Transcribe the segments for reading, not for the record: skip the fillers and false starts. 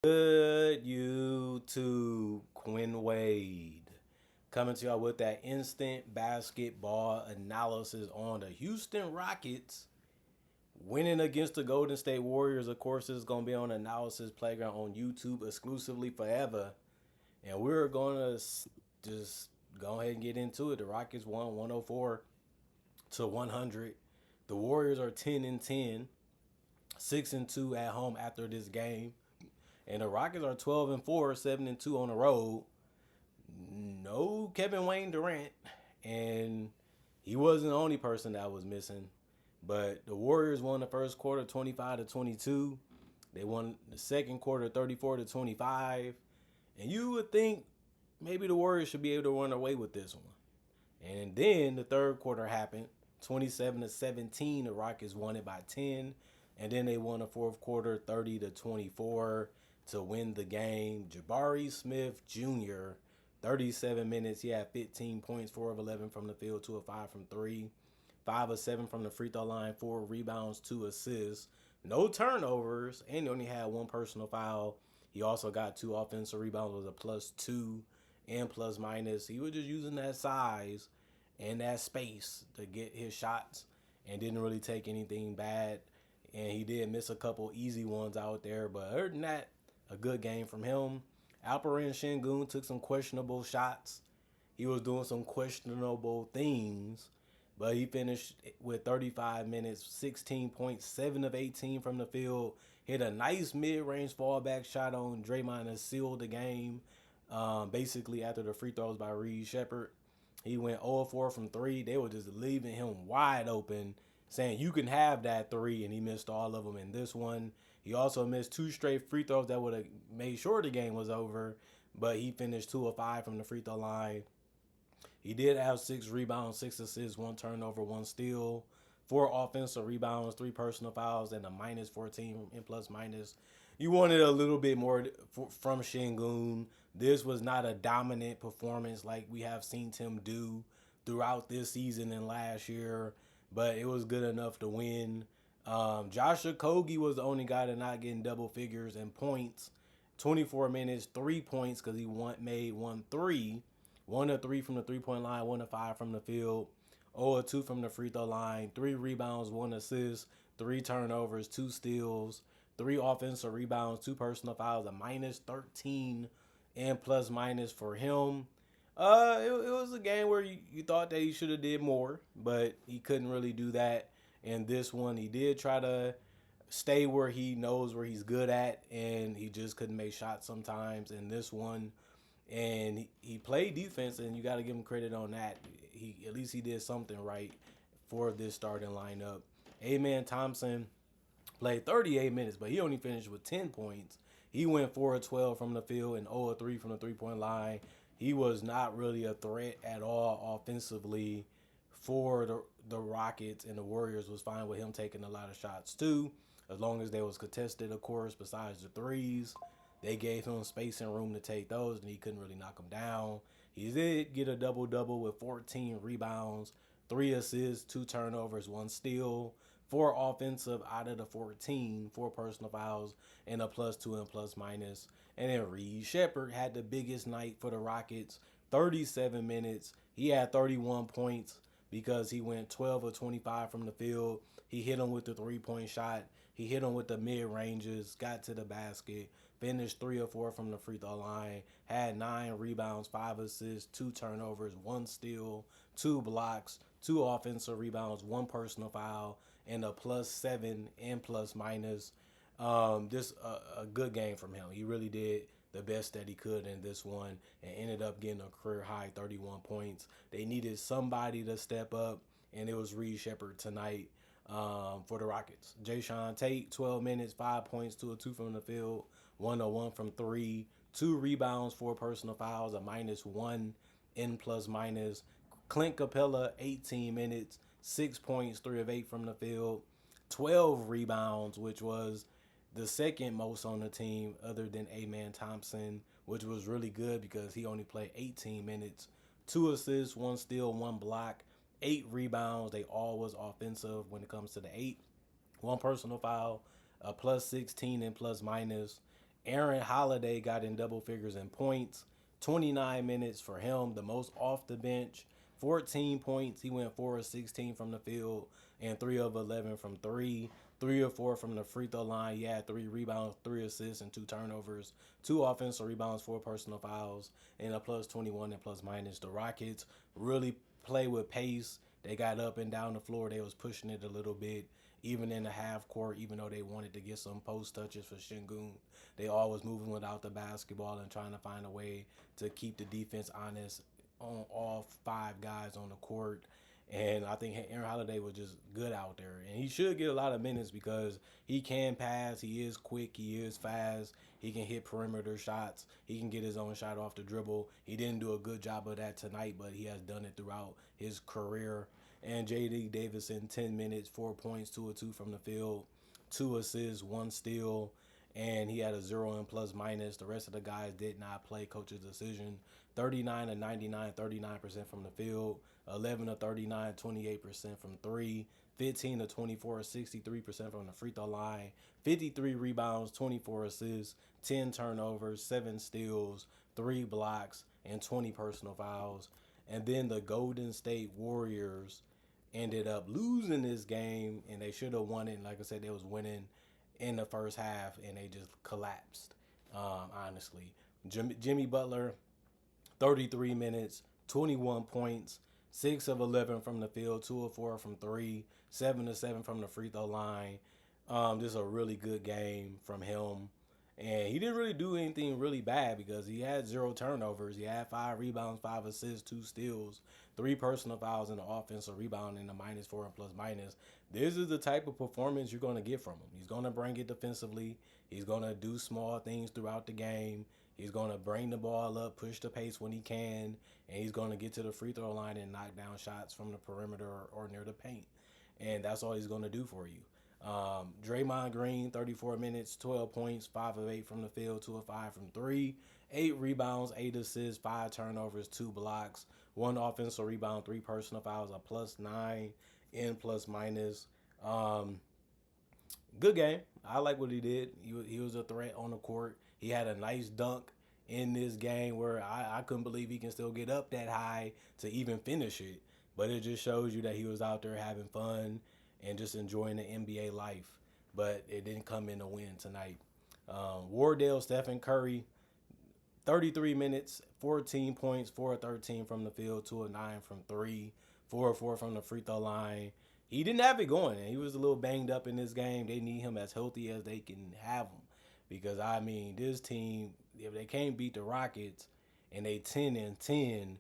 Good YouTube, Quinn Wade coming to y'all with that instant basketball analysis on the Houston Rockets winning against the Golden State Warriors. Of course, this is going to be on Analysis Playground on YouTube exclusively forever. And we're going to just go ahead and get into it. The Rockets won 104 to 100. The Warriors are 10 and 10, 6 and 2 at home after this game. And the Rockets are 12 and 4, 7 and 2 on the road. No Kevin Wayne Durant. And he wasn't the only person that was missing. But the Warriors won the first quarter 25 to 22. They won the second quarter 34 to 25. And you would think maybe the Warriors should be able to run away with this one. And then the third quarter happened. 27 to 17. The Rockets won it by 10. And then they won the fourth quarter 30 to 24 to win the game. Jabari Smith Jr., 37 minutes. He had 15 points, 4 of 11 from the field, 2 of 5 from 3, 5 of 7 from the free throw line, 4 rebounds, 2 assists, no turnovers, and he only had 1 personal foul. He also got 2 offensive rebounds with a +2 and plus minus. He was just using that size and that space to get his shots and didn't really take anything bad. And he did miss a couple easy ones out there, but other than that, a good game from him. Alperen Sengun took some questionable shots. He was doing some questionable things, but he finished with 35 minutes, 16 points, 7 of 18 from the field. Hit a nice mid-range fallback shot on Draymond and sealed the game. Basically, after the free throws by Reed Sheppard, he went 0-4 from 3. They were just leaving him wide open, saying you can have that 3, and he missed all of them in this one. He also missed 2 straight free throws that would have made sure the game was over, but he finished 2 of 5 from the free throw line. He did have 6 rebounds, 6 assists, 1 turnover, 1 steal, 4 offensive rebounds, 3 personal fouls, and a -14 in plus minus. You wanted a little bit more from Sengun. This was not a dominant performance like we have seen him do throughout this season and last year, but it was good enough to win. Josh Okogie was the only guy to not get in double figures in points. 24 minutes, 3 points because he made 1 3. 1 of 3 from the three-point line, 1 of 5 from the field, 0 of 2 from the free throw line, 3 rebounds, 1 assist, 3 turnovers, 2 steals, 3 offensive rebounds, 2 personal fouls, a -13 and plus minus for him. It was a game where you thought that he should have did more, but he couldn't really do that. In this one, he did try to stay where he knows where he's good at, and he just couldn't make shots sometimes in this one. And he played defense, and you got to give him credit on that. At least he did something right for this starting lineup. Amen Thompson played 38 minutes, but he only finished with 10 points. He went 4 of 12 from the field and 0 of 3 from the three-point line. He was not really a threat at all offensively for the Rockets, and the Warriors was fine with him taking a lot of shots too, as long as they was contested, of course, besides the threes. They gave him space and room to take those, and he couldn't really knock them down. He did get a double-double with 14 rebounds, 3 assists, 2 turnovers, 1 steal, 4 offensive out of the 14, 4 personal fouls, and a +2 and plus minus. And then Reed Sheppard had the biggest night for the Rockets, 37 minutes. He had 31 points because he went 12 of 25 from the field. He hit him with the 3-point shot. He hit him with the mid-ranges, got to the basket, finished 3 of 4 from the free throw line, had 9 rebounds, 5 assists, 2 turnovers, 1 steal, 2 blocks, 2 offensive rebounds, 1 personal foul, and a +7 and plus minus. Just a good game from him. He really did the best that he could in this one and ended up getting a career high 31 points. They needed somebody to step up, and it was Reed Sheppard tonight for the Rockets. Jae'Sean Tate, 12 minutes, 5 points, 2 of 2 from the field, 1 of 1 from 3, 2 rebounds, 4 personal fouls, a -1 in plus minus. Clint Capella, 18 minutes, 6 points, 3 of 8 from the field, 12 rebounds, which was the second most on the team other than Amen Thompson, which was really good because he only played 18 minutes. 2 assists, 1 steal, 1 block, 8 rebounds. They all was offensive when it comes to the 8. 1 personal foul, a +16 and plus minus. Aaron Holiday got in double figures in points. 29 minutes for him, the most off the bench. 14 points. He went 4 of 16 from the field and 3 of 11 from three. 3 of 4 from the free throw line. He had 3 rebounds, 3 assists, and 2 turnovers. 2 offensive rebounds, 4 personal fouls, and a plus 21 and plus minus. The Rockets really play with pace. They got up and down the floor. They was pushing it a little bit, even in the half court, even though they wanted to get some post touches for Şengün. They always moving without the basketball and trying to find a way to keep the defense honest on all 5 guys on the court. And I think Aaron Holiday was just good out there. And he should get a lot of minutes because he can pass. He is quick. He is fast. He can hit perimeter shots. He can get his own shot off the dribble. He didn't do a good job of that tonight, but he has done it throughout his career. And J.D. Davison, 10 minutes, 4 points, 2 of 2 from the field, 2 assists, 1 steal. And he had a 0 in plus minus. The rest of the guys did not play. Coach's decision. 39 of 99, 39% from the field. 11 of 39, 28% from 3. 15 of 24, 63% from the free throw line. 53 rebounds, 24 assists, 10 turnovers, 7 steals, 3 blocks, and 20 personal fouls. And then the Golden State Warriors ended up losing this game, and they should have won it. And like I said, they was winning in the first half, and they just collapsed, honestly. Jimmy Butler, 33 minutes, 21 points, 6 of 11 from the field, 2 of 4 from 3, 7 of 7 from the free throw line. Just a really good game from him. And he didn't really do anything really bad because he had 0 turnovers. He had 5 rebounds, 5 assists, 2 steals, 3 personal fouls, and an offensive rebound in the -4 and plus minus. This is the type of performance you're going to get from him. He's going to bring it defensively. He's going to do small things throughout the game. He's going to bring the ball up, push the pace when he can, and he's going to get to the free throw line and knock down shots from the perimeter or near the paint. And that's all he's going to do for you. Draymond Green, 34 minutes, 12 points, 5 of 8 from the field, 2 of 5 from 3, 8 rebounds, 8 assists, 5 turnovers, 2 blocks, 1 offensive rebound, 3 personal fouls, a +9 in plus minus. Good game. I like what he did. He was a threat on the court. He had a nice dunk in this game where I couldn't believe he can still get up that high to even finish it. But it just shows you that he was out there having fun and just enjoying the NBA life. But it didn't come in a win tonight. Wardell, Stephen Curry, 33 minutes, 14 points, 4 of 13 from the field, 2 of 9 from 3, 4 of 4 from the free throw line. He didn't have it going, and he was a little banged up in this game. They need him as healthy as they can have him. Because, I mean, this team, if they can't beat the Rockets and they 10-10,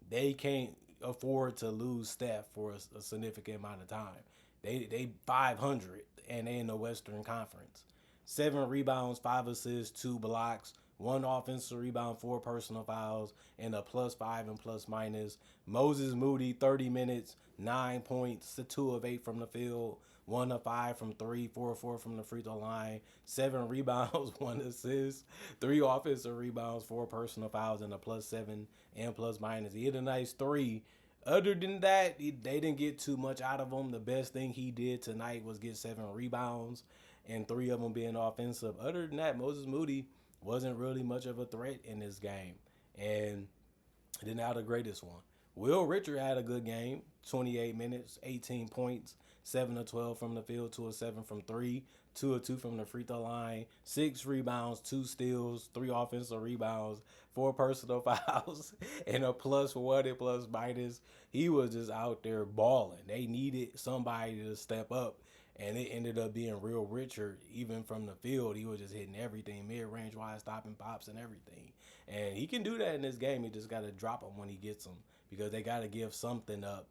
they can't afford to lose Steph for a significant amount of time. They 500, and they in the Western Conference. 7 rebounds, 5 assists, 2 blocks, 1 offensive rebound, 4 personal fouls, and a +5 and plus minus. Moses Moody, 30 minutes, 9 points, 2 of 8 from the field, 1 of 5 from 3, 4 of 4 from the free throw line, 7 rebounds, 1 assist, 3 offensive rebounds, 4 personal fouls, and a +7 and plus minus. He hit a nice 3. Other than that, they didn't get too much out of him. The best thing he did tonight was get 7 rebounds and 3 of them being offensive. Other than that, Moses Moody wasn't really much of a threat in this game and didn't have the greatest one. Will Richard had a good game, 28 minutes, 18 points, 7 of 12 from the field, 2 of 7 from 3, 2 of 2 from the free throw line, 6 rebounds, 2 steals, 3 offensive rebounds, 4 personal fouls, and a +1 and plus minus. He was just out there balling. They needed somebody to step up, and it ended up being Real Richard. Even from the field, he was just hitting everything, mid-range, wide, stopping pops and everything. And he can do that in this game. He just got to drop them when he gets them because they got to give something up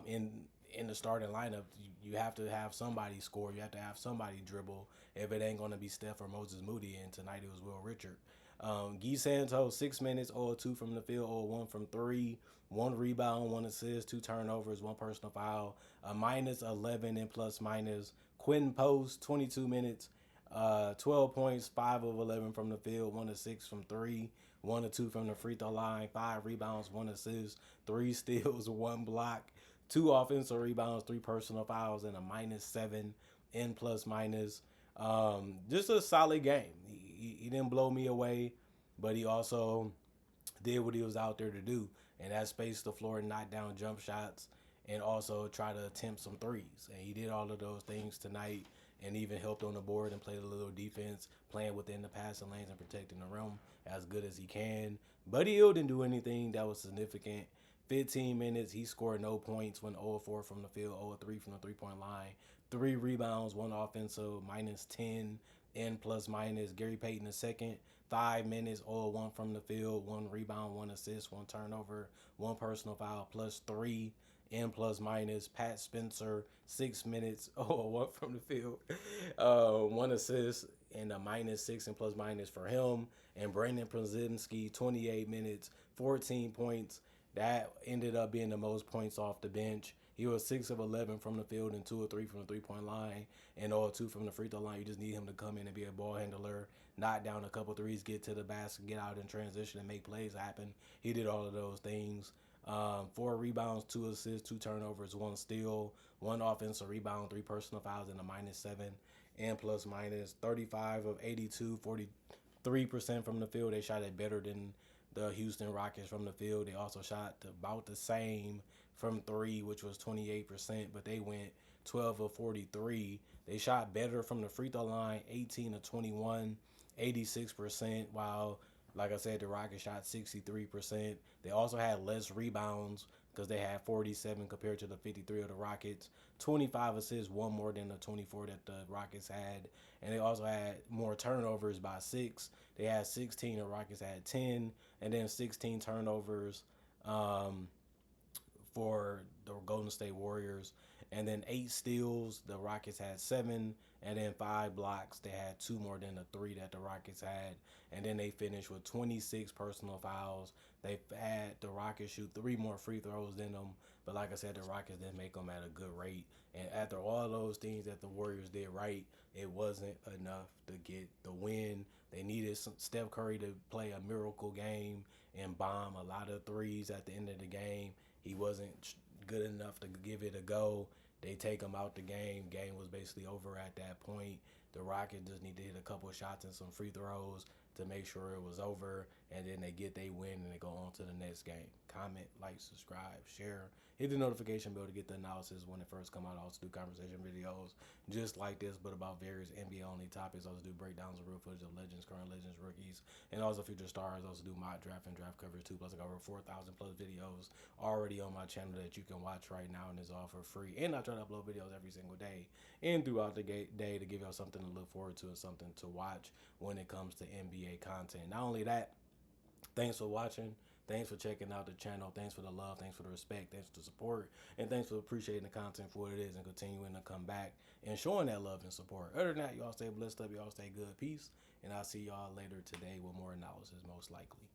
in the starting lineup. You have to have somebody score. You have to have somebody dribble if it ain't going to be Steph or Moses Moody. And tonight it was Will Richard. Guy Santos, 6 minutes, 0-2 from the field, 0-1 from 3, 1 rebound, 1 assist, 2 turnovers, 1 personal foul, a -11 in plus minus. Quentin Post, 22 minutes, 12 points, 5 of 11 from the field, 1 of 6 from 3, 1 of 2 from the free throw line, 5 rebounds, 1 assist, 3 steals, 1 block, 2 offensive rebounds, 3 personal fouls, and a -7 in plus minus. Just a solid game. he didn't blow me away, but he also did what he was out there to do, and that space the floor, knock down jump shots, and also try to attempt some threes. And he did all of those things tonight, and even helped on the board and played a little defense, playing within the passing lanes and protecting the rim as good as he can. Buddy Hield didn't do anything that was significant. 15 minutes, he scored no points, went 0-4 from the field, 0-3 from the three-point line, 3 rebounds, 1 offensive, -10, and plus minus. Gary Payton the second, 5 minutes, 0-1 from the field, 1 rebound, 1 assist, 1 turnover, 1 personal foul, +3 and plus minus. Pat Spencer, 6 minutes, 0-1 from the field, 1 assist, and a -6 and plus minus for him. And Brandon Przinski, 28 minutes, 14 points. That ended up being the most points off the bench. He was 6 of 11 from the field and 2 of 3 from the three-point line and 0 of 2 from the free throw line. You just need him to come in and be a ball handler, knock down a couple threes, get to the basket, get out in transition, and make plays happen. He did all of those things. 4 rebounds, 2 assists, 2 turnovers, 1 steal, 1 offensive rebound, 3 personal fouls, and a -7 and plus minus. 35 of 82, 43% from the field. They shot it better than the Houston Rockets from the field. They also shot about the same from 3, which was 28%, but they went 12 of 43. They shot better from the free throw line, 18 of 21, 86%, while, like I said, the Rockets shot 63%. They also had less rebounds because they had 47 compared to the 53 of the Rockets. 25 assists, 1 more than the 24 that the Rockets had. And they also had more turnovers by 6. They had 16, the Rockets had 10. And then 16 turnovers for the Golden State Warriors. And then 8 steals, the Rockets had 7. And then 5 blocks, they had 2 more than the 3 that the Rockets had. And then they finished with 26 personal fouls. They had the Rockets shoot 3 more free throws than them. But like I said, the Rockets didn't make them at a good rate. And after all those things that the Warriors did right, it wasn't enough to get the win. They needed Steph Curry to play a miracle game and bomb a lot of threes at the end of the game. He wasn't good enough to give it a go. They take him out the game. Game was basically over at that point. The Rockets just need to hit a couple of shots and some free throws to make sure it was over, and then they get they win and they go on to the next game. Comment, like, subscribe, share, hit the notification bell to get the analysis when it first come out. I also do conversation videos just like this, but about various NBA only topics. I also do breakdowns of real footage of legends, current legends, rookies, and also future stars. I also do mock draft and draft coverage too. Plus I got over 4,000 plus videos already on my channel that you can watch right now, and it's all for free. And I try to upload videos every single day and throughout the day to give y'all something to look forward to and something to watch when it comes to NBA content. Not only that, thanks for watching. Thanks for checking out the channel. Thanks for the love. Thanks for the respect. Thanks for the support. And thanks for appreciating the content for what it is and continuing to come back and showing that love and support. Other than that, y'all stay blessed up. Y'all stay good. Peace. And I'll see y'all later today with more analysis, most likely.